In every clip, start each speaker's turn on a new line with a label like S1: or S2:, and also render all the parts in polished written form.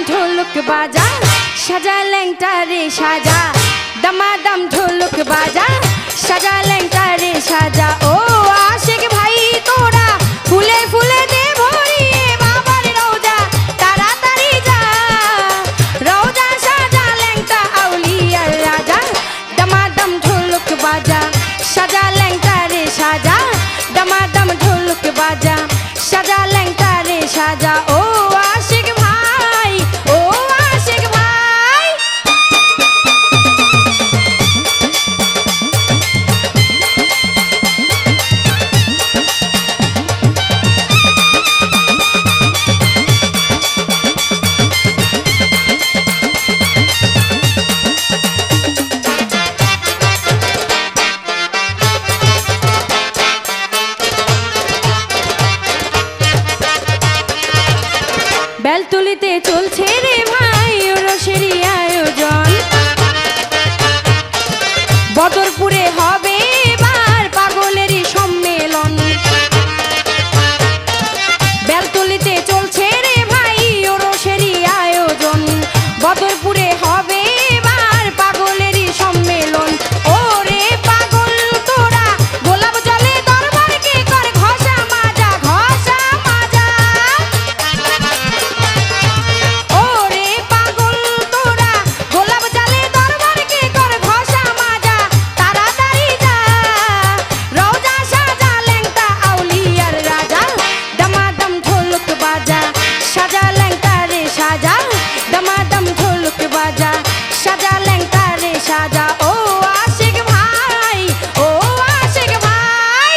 S1: ঢোলক বাজা সাজা ল্যাংটা রে সাজা দমাদম ঢোলক বাজা সাজা ল্যাংটা রে সাজা ও আশিক ভাই তোরা ফুলে ফুলে দে ভরিয়ে বাবার রওজা তাড়াতাড়ি যা রওজা সাজা ল্যাংটা আউলিয়ার রাজা দমাদম ঢোলক বাজা সাজা ল্যাংটা রে সাজা দমাদম ঢোলক বাজা সাজা ল্যাংটা রে সাজা ও আশিক ভাই ও আশিক ভাই বেলতলিতে চলছে রে ভাই রসেরই আয়োজন বদরপুরে হবে এবার পাগলেরই সম্মেলন বেলতলিতে চলছে রে ভাই রসেরই আয়োজন বদরপুরে হবে এবার পাগলেরই সম্মেলন ওরে পাগল তোরা গোলাপ জলে দরবারকে কর ঘষা মাজা ওরে পাগল তোরা গোলাপ জলে দরবারকে কর ঘষা মাজা তাড়াতাড়ি যা রওজা সাজা ল্যাংটা আউলিয়ার রাজা দমাদম ঢোলক বাজা সাজা ল্যাংটা রে সাজা দমাদম ঢোলক বাজা সাজা ল্যাংটা রে সাজা ও আশিক ভাই ও আশিক ভাই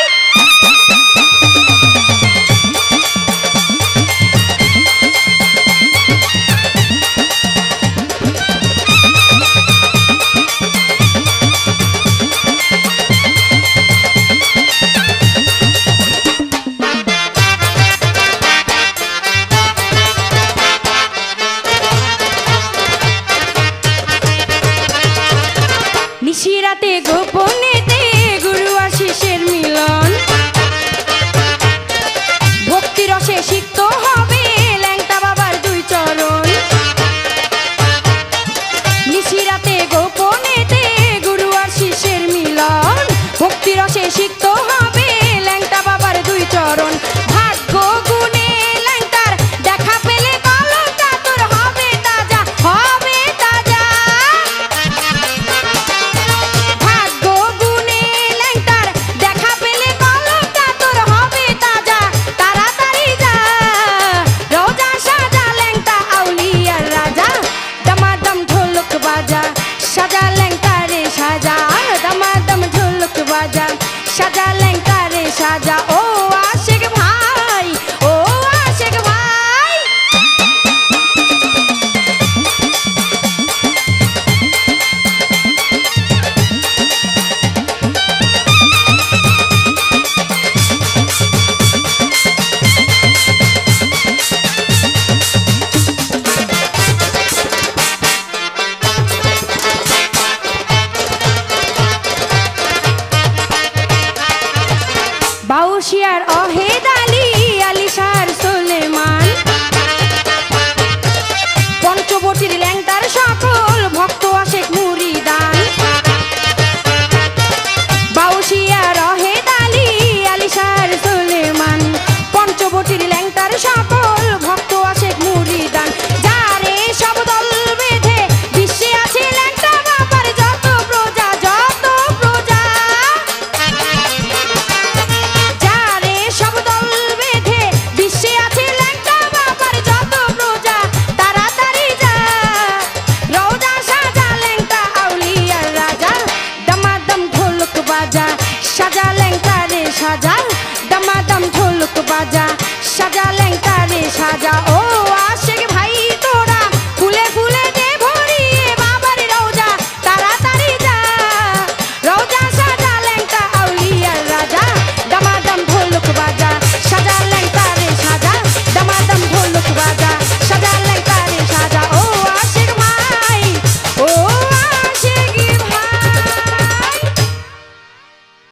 S1: নিশিরাতে গোপনেতে গুরু আশিসের মিলন ভক্তি রসে সিক্ত হবে ল্যাংটা বাবার দুই চরণ নিশিরাতে গোপনেতে গুরু আশিসের মিলন ভক্তি রসে সিক্ত হবে ল্যাংটা বাবার দুই চরণ ভাগ্য গুণে ল্যাংটার দেখা পেলে কলকা তোর হবে তাজা ভাগ্য গুণে ল্যাংটার দেখা পেলে কলকা তোর হবে তাজা তাড়াতাড়ি যা রওজা সাজা ল্যাংটা আউলিয়ার রাজা দমাদম ঢোলক বাজা সাজা ল্যাংটা রে সাজা দমাদম ঢোলক বাজা সাজা ল্যাংটা রে সাজা ও আশিক ভাই ও আশিক ভাই বাউশিয়ার অহেদ আলী আলিশার সুলেমান পঞ্চবটির ল্যাংটার সকল ভক্ত আশেক মুরিদান বাউশিয়ার অহেদ আলী আলিশার সুলেমান পঞ্চবটির ল্যাংটার সকল ভক্ত আশেক মুরিদান যারে সব দল বেঁধে বিশ্বে আছে ল্যাংটা বাবার যত প্রজা যারে সব দল বেঁধে বিশ্বে আছে ল্যাংটা বাবার যত প্রজা তাড়াতাড়ি যা রওজা সাজা ল্যাংটা আউলিয়ার রাজা দমাদম ঢোলক বাজা সাজা ল্যাংটা রে সাজা দমাদম ঢোলক বাজা সাজা ল্যাংটা রে সাজা ও